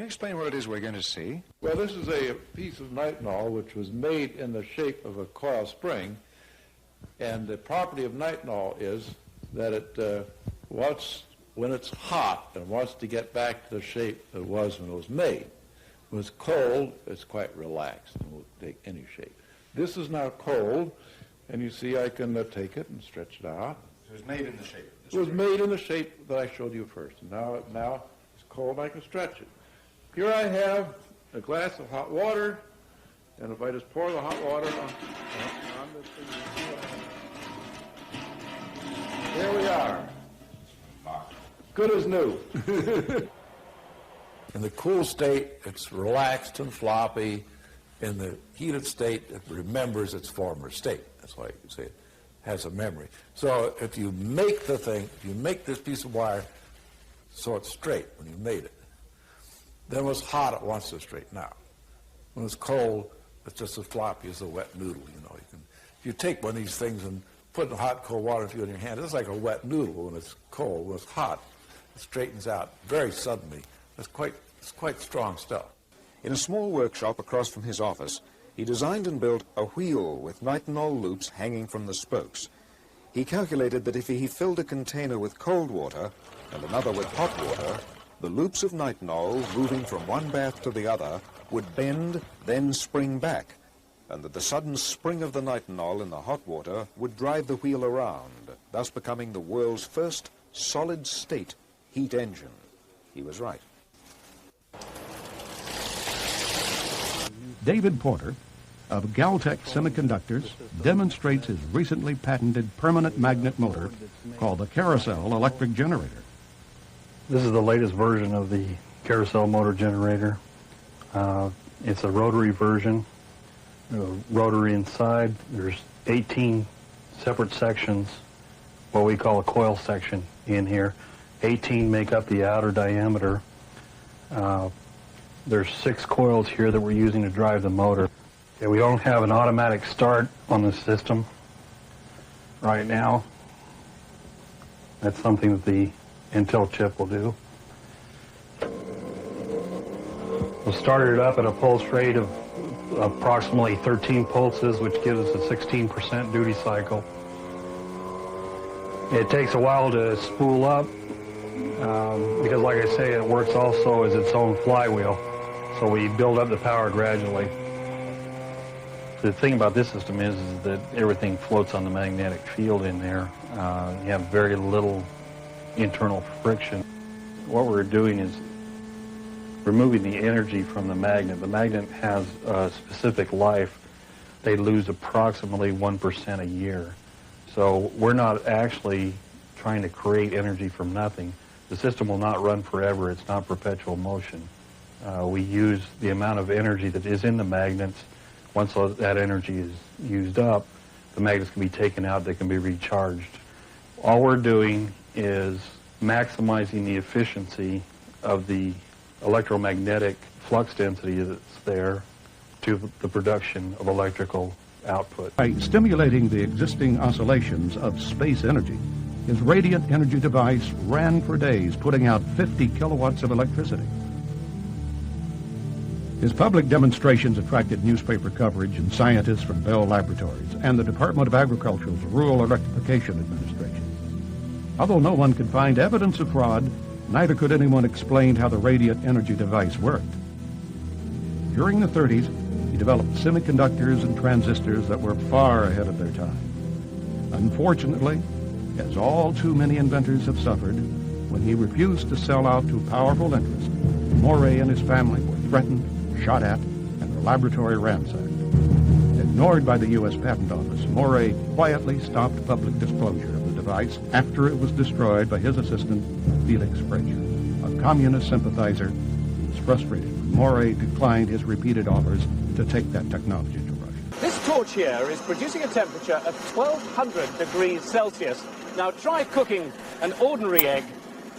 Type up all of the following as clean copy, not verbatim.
explain what it is we're going to see? Well, this is a piece of nitinol which was made in the shape of a coil spring, and the property of nitinol is that it when it's hot and wants to get back to the shape it was when it was made. When it's cold, it's quite relaxed and will take any shape. This is now cold, and you see I can take it and stretch it out. It was made in the shape. It was made in the shape that I showed you first. And now it's cold, I can stretch it. Here I have a glass of hot water, and if I just pour the hot water on this thing, here we are. Good as new. In the cool state, it's relaxed and floppy. In the heated state, it remembers its former state. That's why you can say it has a memory. So if you make the thing, if you make this piece of wire so it's straight when you made it, then when it's hot, it wants to straighten out. When it's cold, it's just as floppy as a wet noodle. If you take one of these things and put hot, cold water in your hand, it's like a wet noodle when it's cold. When it's hot, it straightens out very suddenly. It's quite strong stuff. In a small workshop across from his office, he designed and built a wheel with nitinol loops hanging from the spokes. He calculated that if he filled a container with cold water and another with hot water, the loops of nitinol, moving from one bath to the other, would bend, then spring back, and that the sudden spring of the nitinol in the hot water would drive the wheel around, thus becoming the world's first solid-state heat engine. He was right. David Porter of Galtech Semiconductors demonstrates his recently patented permanent magnet motor called the carousel electric generator. This is the latest version of the carousel motor generator. It's a rotary version. Rotary inside. There's 18 separate sections, what we call a coil section in here. 18 make up the outer diameter. There's 6 coils here that we're using to drive the motor. Okay, we don't have an automatic start on the system right now. That's something that the Intel chip will do. We'll start it up at a pulse rate of approximately 13 pulses, which gives us a 16% duty cycle. It takes a while to spool up because, like I say, it works also as its own flywheel. So we build up the power gradually. The thing about this system is that everything floats on the magnetic field in there. You have very little internal friction. What we're doing is removing the energy from the magnet. The magnet has a specific life. They lose approximately 1% a year. So we're not actually trying to create energy from nothing. The system will not run forever. It's not perpetual motion. We use the amount of energy that is in the magnets. Once that energy is used up, the magnets can be taken out, they can be recharged. All we're doing is maximizing the efficiency of the electromagnetic flux density that's there to the production of electrical output. By stimulating the existing oscillations of space energy, his radiant energy device ran for days, putting out 50 kilowatts of electricity. His public demonstrations attracted newspaper coverage and scientists from Bell Laboratories and the Department of Agriculture's Rural Electrification Administration. Although no one could find evidence of fraud, neither could anyone explain how the radiant energy device worked. During the 30s, he developed semiconductors and transistors that were far ahead of their time. Unfortunately, as all too many inventors have suffered, when he refused to sell out to powerful interests, Moray and his family were threatened, shot at, and the laboratory ransacked. Ignored by the U.S. Patent Office, Moray quietly stopped public disclosure of the device after it was destroyed by his assistant, Felix Frazier, a communist sympathizer who was frustrated when Moray declined his repeated offers to take that technology to Russia. This torch here is producing a temperature of 1200 degrees Celsius. Now try cooking an ordinary egg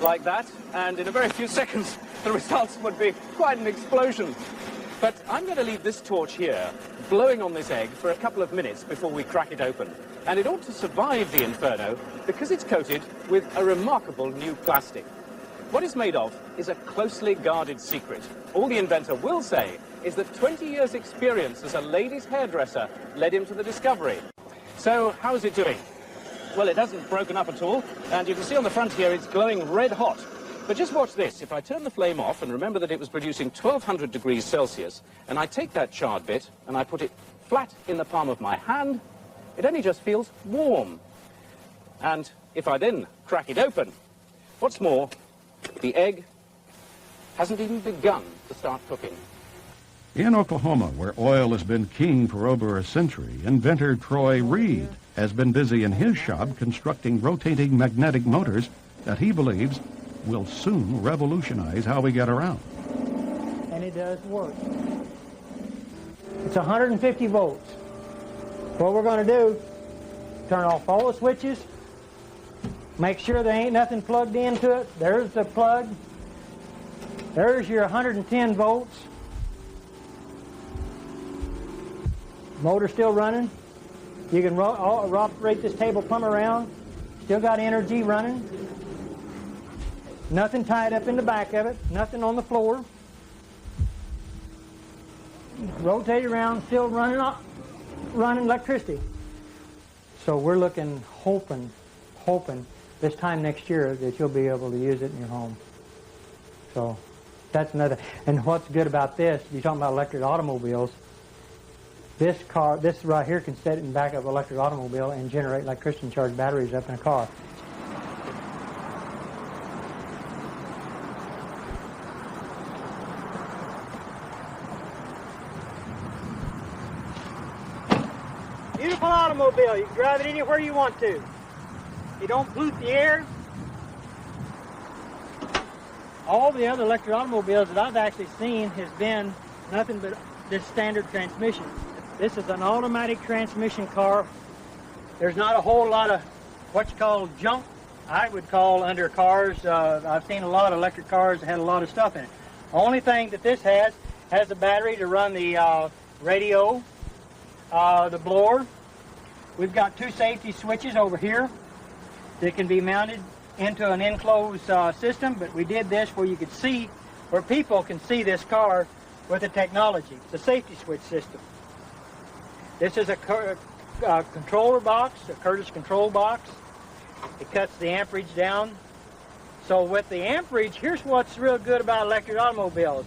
like that, and in a very few seconds the results would be quite an explosion. But I'm going to leave this torch here, blowing on this egg for a couple of minutes before we crack it open. And it ought to survive the inferno because it's coated with a remarkable new plastic. What it's made of is a closely guarded secret. All the inventor will say is that 20 years' experience as a ladies' hairdresser led him to the discovery. So, how is it doing? Well, it hasn't broken up at all, and you can see on the front here it's glowing red hot. But just watch this. If I turn the flame off, and remember that it was producing 1200 degrees Celsius, and I take that charred bit and I put it flat in the palm of my hand, it only just feels warm. And if I then crack it open, what's more, the egg hasn't even begun to start cooking. In Oklahoma, where oil has been king for over a century, inventor Troy Reed has been busy in his shop constructing rotating magnetic motors that he believes will soon revolutionize how we get around. And it does work. It's 150 volts. What we're going to do, turn off all the switches, make sure there ain't nothing plugged into it. There's the plug. There's your 110 volts. Motor still running. You can operate this table plumb around. Still got energy running. Nothing tied up in the back of it. Nothing on the floor. Rotate around, still running electricity. So we're looking, hoping this time next year that you'll be able to use it in your home. So that's another. And what's good about this, you're talking about electric automobiles, this right here can set it in the back of an electric automobile and generate electricity and charge batteries up in a car. Beautiful automobile. You can drive it anywhere you want to. You don't pollute the air. All the other electric automobiles that I've actually seen has been nothing but this standard transmission. This is an automatic transmission car. There's not a whole lot of what you call junk, I would call, under cars. I've seen a lot of electric cars that had a lot of stuff in it. The only thing that this has a battery to run the radio, the blower. We've got two safety switches over here that can be mounted into an enclosed system, but we did this where you could see, where people can see this car with the technology. It's a safety switch system. This is a controller box, a Curtis control box. It cuts the amperage down. So with the amperage, here's what's real good about electric automobiles.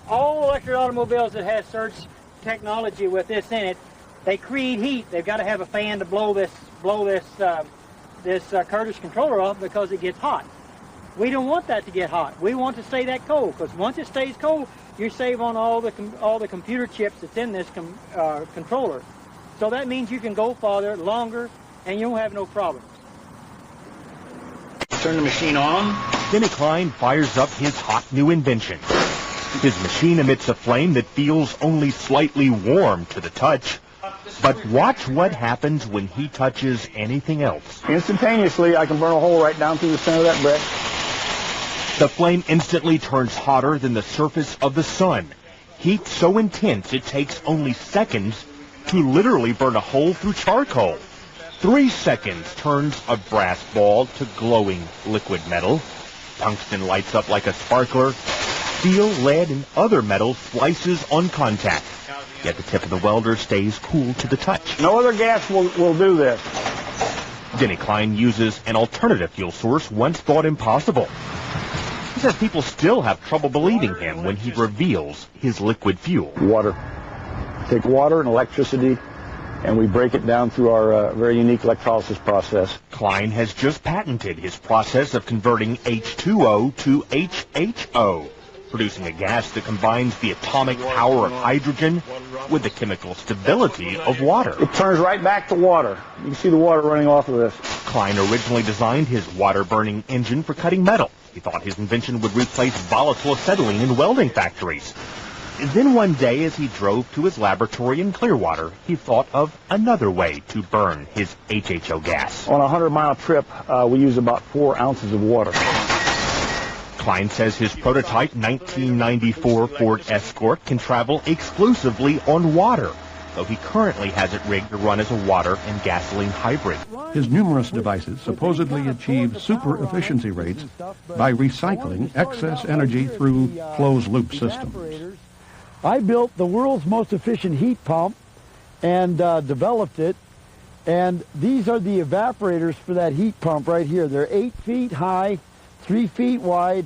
All electric automobiles that have surge technology with this in it, they create heat. They've got to have a fan to blow this Curtis controller off because it gets hot. We don't want that to get hot. We want to stay that cold, because once it stays cold, you save on all the computer chips that's in this controller. So that means you can go farther, longer, and you won't have no problems. Turn the machine on. Denny Klein fires up his hot new invention. His machine emits a flame that feels only slightly warm to the touch. But watch what happens when he touches anything else. Instantaneously, I can burn a hole right down through the center of that brick. The flame instantly turns hotter than the surface of the sun. Heat so intense it takes only seconds to literally burn a hole through charcoal. 3 seconds turns a brass ball to glowing liquid metal. Tungsten lights up like a sparkler. Steel, lead, and other metals slices on contact. Yet the tip of the welder stays cool to the touch. No other gas will do this. Denny Klein uses an alternative fuel source once thought impossible. He says people still have trouble believing him when he reveals his liquid fuel. Water. Take water and electricity, and we break it down through our very unique electrolysis process. Klein has just patented his process of converting H2O to HHO, producing a gas that combines the atomic power of hydrogen with the chemical stability of water. It turns right back to water. You can see the water running off of this. Klein originally designed his water-burning engine for cutting metal. He thought his invention would replace volatile acetylene in welding factories. Then one day, as he drove to his laboratory in Clearwater, he thought of another way to burn his HHO gas. On a 100-mile trip, we use about 4 ounces of water. Klein says his prototype 1994 Ford Escort can travel exclusively on water. though he currently has it rigged to run as a water and gasoline hybrid. His numerous devices supposedly achieve super efficiency rates by recycling excess energy through closed-loop systems. I built the world's most efficient heat pump and developed it, and these are the evaporators for that heat pump right here. They're 8 feet high, 3 feet wide.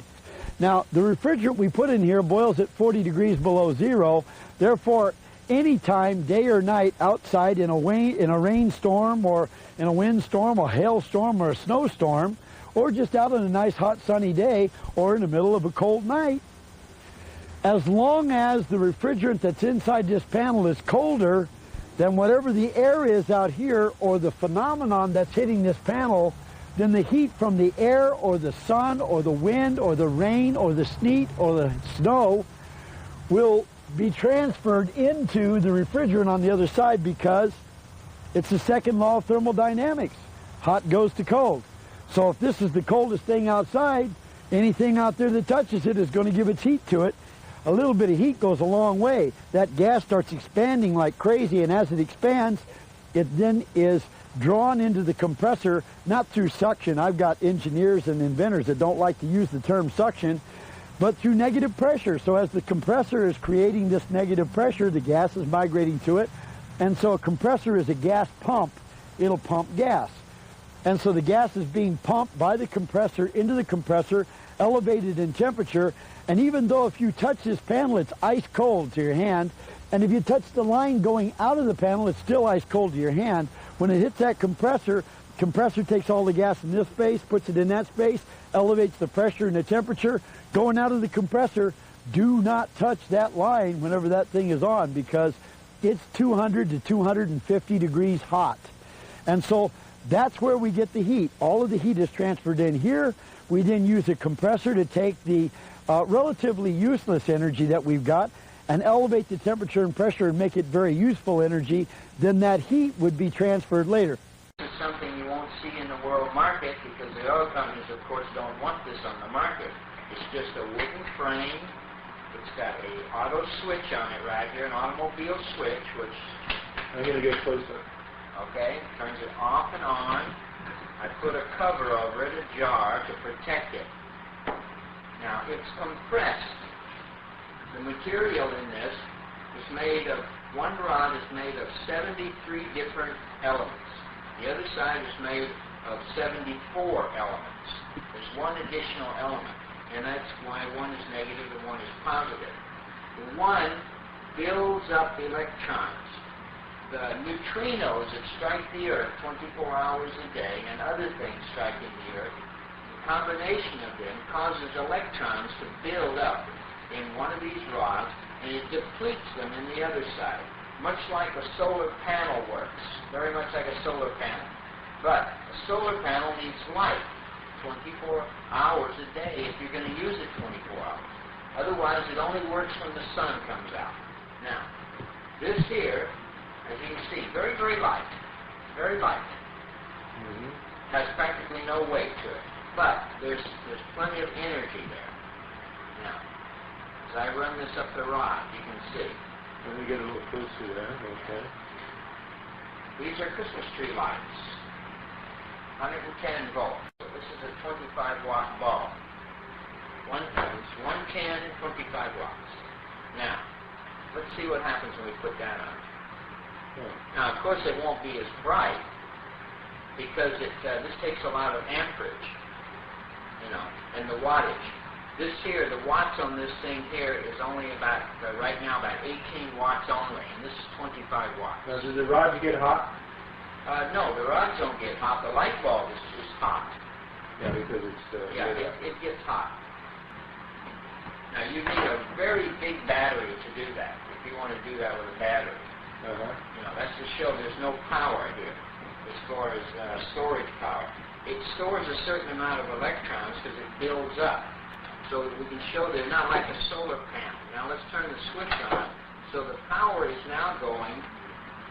Now, the refrigerant we put in here boils at 40 degrees below zero. Therefore, anytime, day or night, outside in a rainstorm or in a windstorm or hailstorm or a snowstorm, or just out on a nice hot sunny day or in the middle of a cold night, as long as the refrigerant that's inside this panel is colder than whatever the air is out here or the phenomenon that's hitting this panel, then the heat from the air or the sun or the wind or the rain or the sleet or the snow will be transferred into the refrigerant on the other side, because it's the second law of thermodynamics. Hot goes to cold. So if this is the coldest thing outside, anything out there that touches it is going to give its heat to it. A little bit of heat goes a long way. That gas starts expanding like crazy, and as it expands, it then is drawn into the compressor, not through suction. I've got engineers and inventors that don't like to use the term suction, but through negative pressure. So as the compressor is creating this negative pressure, the gas is migrating to it. And so a compressor is a gas pump. It'll pump gas. And so the gas is being pumped by the compressor into the compressor, elevated in temperature. And even though if you touch this panel, it's ice cold to your hand, and if you touch the line going out of the panel, it's still ice cold to your hand. When it hits that compressor takes all the gas in this space, puts it in that space, elevates the pressure and the temperature. Going out of the compressor, do not touch that line whenever that thing is on, because it's 200 to 250 degrees hot. And so that's where we get the heat. All of the heat is transferred in here. We then use a compressor to take the relatively useless energy that we've got and elevate the temperature and pressure and make it very useful energy. Then that heat would be transferred later. This is something you won't see in the world market, because the oil companies, of course, don't want this on the market. It's just a wooden frame. It's got a auto switch on it right here, an automobile switch, which... I'm going to get closer. Okay, turns it off and on. I put a cover over it, a jar, to protect it. Now, it's compressed. The material in this is made of, one rod is made of 73 different elements. The other side is made of 74 elements. There's one additional element, and that's why one is negative and one is positive. The one builds up electrons. The neutrinos that strike the Earth 24 hours a day and other things striking the Earth, the combination of them causes electrons to build up in one of these rods, and it depletes them in the other side, much like a solar panel works, very much like a solar panel. But a solar panel needs light 24 hours a day if you're going to use it 24 hours. Otherwise, it only works when the sun comes out. Now, this here, as you can see, very, very light, has practically no weight to it. But there's plenty of energy there. Now, as I run this up the rod, you can see. Let me get a little closer there, okay. These are Christmas tree lights, 110 volts. So this is a 25-watt bulb. 110 and 25 watts. Now, let's see what happens when we put that on. Now, of course, it won't be as bright, because this takes a lot of amperage, and the wattage. This here, the watts on this thing here is only about, right now, about 18 watts only, and this is 25 watts. Now, do the rods get hot? No, the rods don't get hot. The light bulb is hot. Yeah, because it's... it gets hot. Now, you need a very big battery to do that, if you want to do that with a battery. That's to show there's no power here as far as storage power. It stores a certain amount of electrons because it builds up. So we can show they're not like a solar panel. Now let's turn the switch on. So the power is now going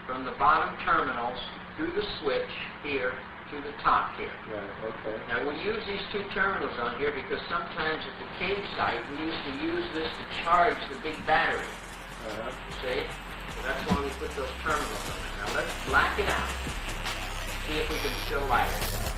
from the bottom terminals through the switch here to the top here. Right, okay. Now we use these two terminals on here because sometimes at the cave site we used to use this to charge the big battery. You see? So that's why we put those terminals on it. Now let's black it out. See if we can still light it.